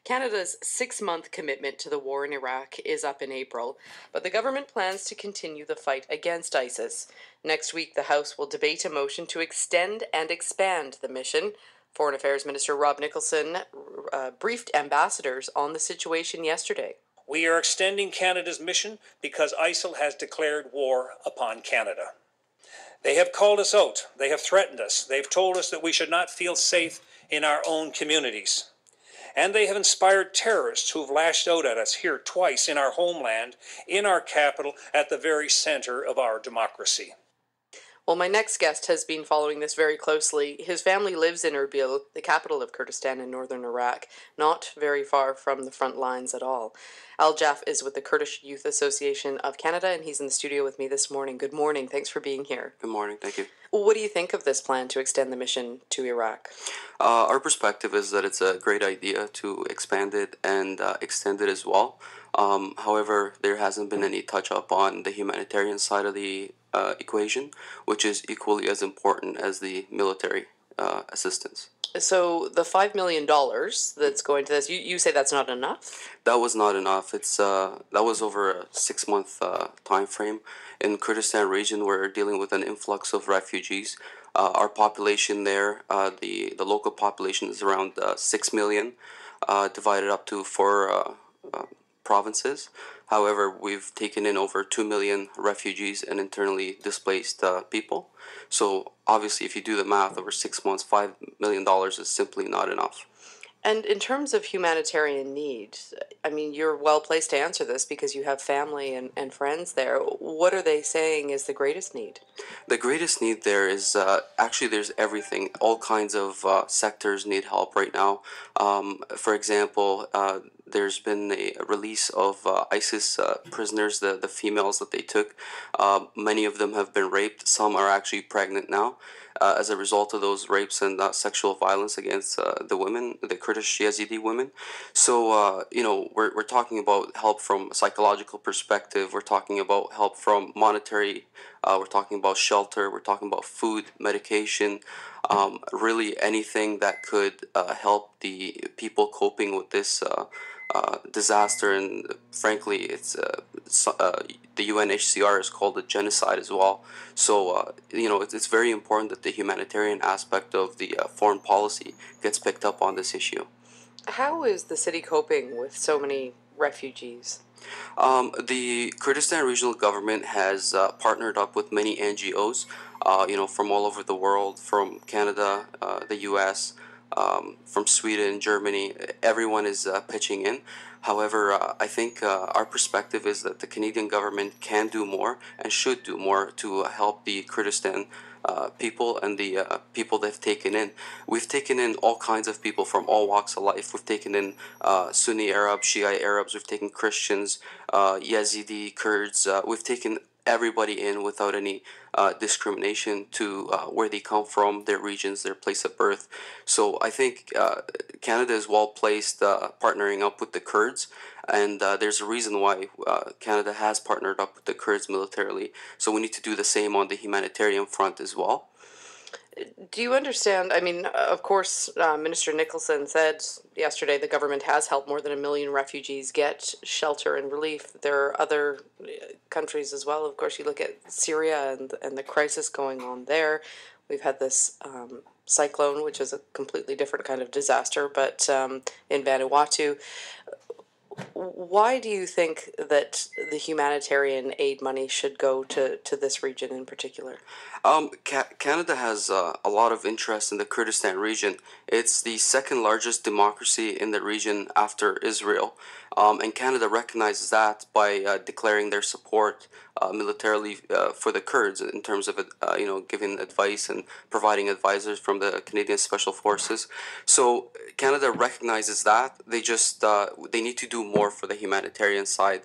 Canada's 6-month commitment to the war in Iraq is up in April, but the government plans to continue the fight against ISIS. Next week, the House will debate a motion to extend and expand the mission. Foreign Affairs Minister Rob Nicholson briefed ambassadors on the situation yesterday. We are extending Canada's mission because ISIL has declared war upon Canada. They have called us out. They have threatened us. They've told us that we should not feel safe in our own communities. And they have inspired terrorists who have lashed out at us here twice in our homeland, in our capital, at the very center of our democracy. Well, my next guest has been following this very closely. His family lives in Erbil, the capital of Kurdistan in northern Iraq, not very far from the front lines at all. Al Jaff is with the Kurdish Youth Association of Canada, and he's in the studio with me this morning. Good morning. Thanks for being here. Good morning. Thank you. What do you think of this plan to extend the mission to Iraq? Our perspective is that it's a great idea to expand it and extend it as well. However, there hasn't been any touch-up on the humanitarian side of the equation, which is equally as important as the military assistance. So the $5 million that's going to this, you say that's not enough? That was not enough. It's that was over a 6-month time frame. In Kurdistan region, we're dealing with an influx of refugees. Our population there, the local population is around 6 million, divided up to 4 provinces. However, we've taken in over 2 million refugees and internally displaced people. So obviously, if you do the math over 6 months, $5 million is simply not enough. And in terms of humanitarian need, I mean, you're well placed to answer this because you have family and friends there. What are they saying is the greatest need? The greatest need there is actually there's everything. All kinds of sectors need help right now. For example, there's been a release of ISIS prisoners, the females that they took. Many of them have been raped. Some are actually pregnant now. As a result of those rapes and sexual violence against the women, the Kurdish Yazidi women. So, we're talking about help from a psychological perspective. We're talking about help from monetary. We're talking about shelter. We're talking about food, medication, really anything that could help the people coping with this disaster. And frankly, it's the UNHCR is called a genocide as well. So, it's very important that the humanitarian aspect of the foreign policy gets picked up on this issue. How is the city coping with so many refugees? The Kurdistan regional government has partnered up with many NGOs, from all over the world, from Canada, the U.S., from Sweden, Germany. Everyone is pitching in. However, I think our perspective is that the Canadian government can do more and should do more to help the Kurdistan people and the people they've taken in. We've taken in all kinds of people from all walks of life. We've taken in Sunni Arabs, Shia Arabs. We've taken Christians, Yazidi, Kurds. We've taken everybody in without any discrimination to where they come from, their regions, their place of birth. So I think Canada is well placed partnering up with the Kurds, and there's a reason why Canada has partnered up with the Kurds militarily. So we need to do the same on the humanitarian front as well. Do you understand? I mean, of course, Minister Nicholson said yesterday the government has helped more than 1 million refugees get shelter and relief. There are other countries as well. Of course, you look at Syria and the crisis going on there. We've had this cyclone, which is a completely different kind of disaster, but in Vanuatu. Why do you think that the humanitarian aid money should go to this region in particular? Canada has a lot of interest in the Kurdistan region. It's the second largest democracy in the region after Israel. And Canada recognizes that by declaring their support militarily for the Kurds in terms of giving advice and providing advisors from the Canadian Special Forces. So Canada recognizes that. They just they need to do more for the humanitarian side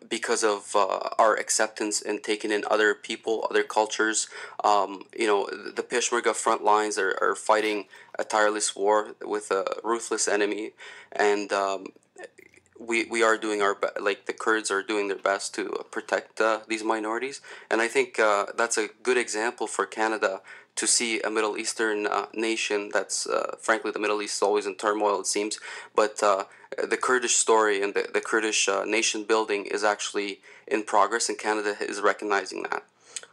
because of our acceptance and taking in other people, other cultures. The Peshmerga front lines are fighting a tireless war with a ruthless enemy, and we are doing the Kurds are doing their best to protect these minorities, and I think that's a good example for Canada to see a Middle Eastern nation that's, frankly, the Middle East is always in turmoil, it seems, but the Kurdish story and the Kurdish nation building is actually in progress, and Canada is recognizing that.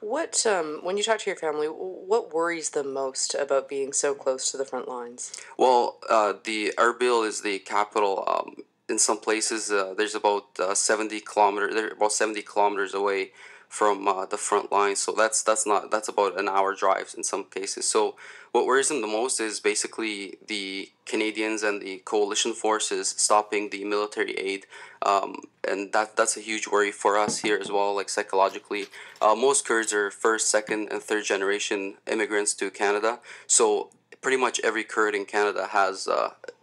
What, when you talk to your family, what worries them most about being so close to the front lines? Well, the Erbil is the capital. In some places, there's about 70 kilometers. They're about 70 kilometers away from the front line. So that's about an hour drive in some cases. So what worries them the most is basically the Canadians and the coalition forces stopping the military aid, and that's a huge worry for us here as well. Like psychologically, most Kurds are first, second, and third generation immigrants to Canada. So pretty much every Kurd in Canada has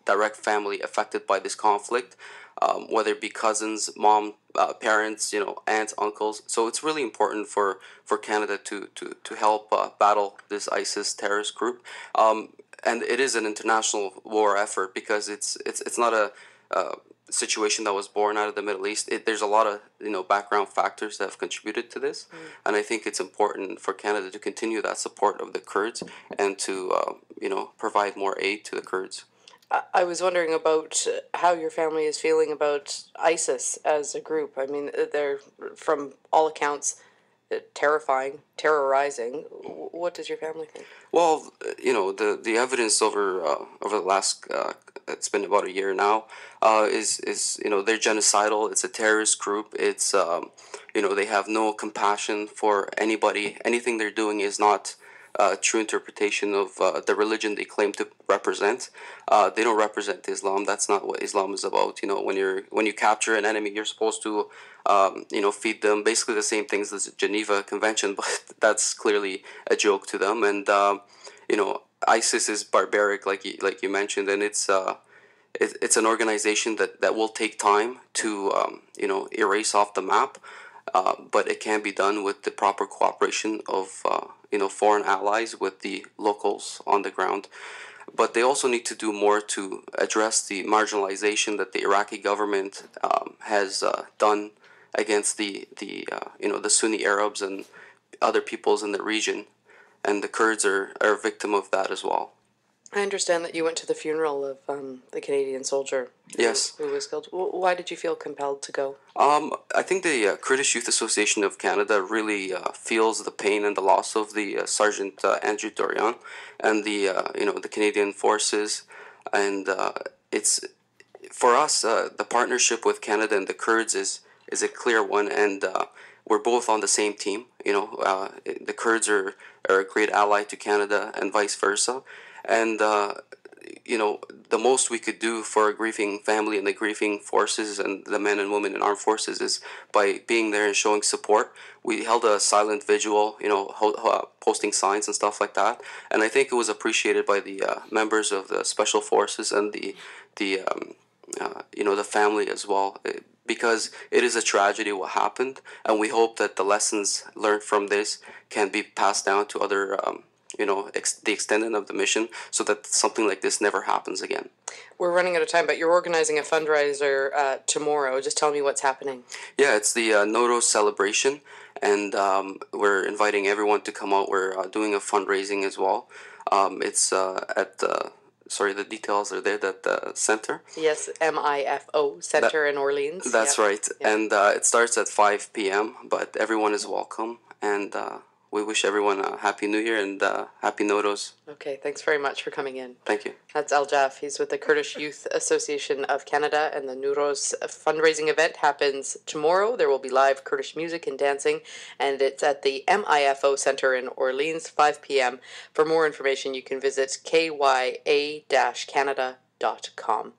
direct family affected by this conflict, whether it be cousins, mom, parents, aunts, uncles. So it's really important for Canada to help battle this ISIS terrorist group. And it is an international war effort because it's not a situation that was born out of the Middle East. There's a lot of background factors that have contributed to this, and I think it's important for Canada to continue that support of the Kurds and to provide more aid to the Kurds. I was wondering about how your family is feeling about ISIS as a group. I mean, they're, from all accounts, terrifying, terrorizing. What does your family think? Well, the evidence over the last it's been about a year now is they're genocidal. It's a terrorist group. It's they have no compassion for anybody. Anything they're doing is not a true interpretation of the religion they claim to represent. They don't represent Islam. That's not what Islam is about. When you capture an enemy, you're supposed to feed them. Basically the same things as the Geneva Convention, but that's clearly a joke to them. And ISIS is barbaric, like you mentioned, and it's an organization that will take time to erase off the map. But it can be done with the proper cooperation of foreign allies with the locals on the ground. But they also need to do more to address the marginalization that the Iraqi government has done against the Sunni Arabs and other peoples in the region, and the Kurds are a victim of that as well. I understand that you went to the funeral of the Canadian soldier who was killed. Why did you feel compelled to go? I think the Kurdish Youth Association of Canada really feels the pain and the loss of the Sergeant Andrew Dorian and the Canadian forces, and it's for us the partnership with Canada and the Kurds is a clear one, and we're both on the same team. The Kurds are a great ally to Canada and vice versa. And, the most we could do for a grieving family and the grieving forces and the men and women in armed forces is by being there and showing support. We held a silent vigil, posting signs and stuff like that. And I think it was appreciated by the members of the special forces and the family as well. Because it is a tragedy what happened. And we hope that the lessons learned from this can be passed down to other the extending of the mission so that something like this never happens again. We're running out of time, but you're organizing a fundraiser tomorrow. Just tell me what's happening. Yeah, it's the Newroz celebration, and we're inviting everyone to come out. We're doing a fundraising as well. It's at the details are there at the center. Yes, MIFO Center in Orleans. That's right. Yeah. And it starts at 5 p.m., but everyone is welcome, and we wish everyone a Happy New Year and Happy Newroz. Okay, thanks very much for coming in. Thank you. That's Al-Jaf. He's with the Kurdish Youth Association of Canada, and the Newroz fundraising event happens tomorrow. There will be live Kurdish music and dancing, and it's at the MIFO Center in Orleans, 5 p.m. For more information, you can visit KYA-Canada.com.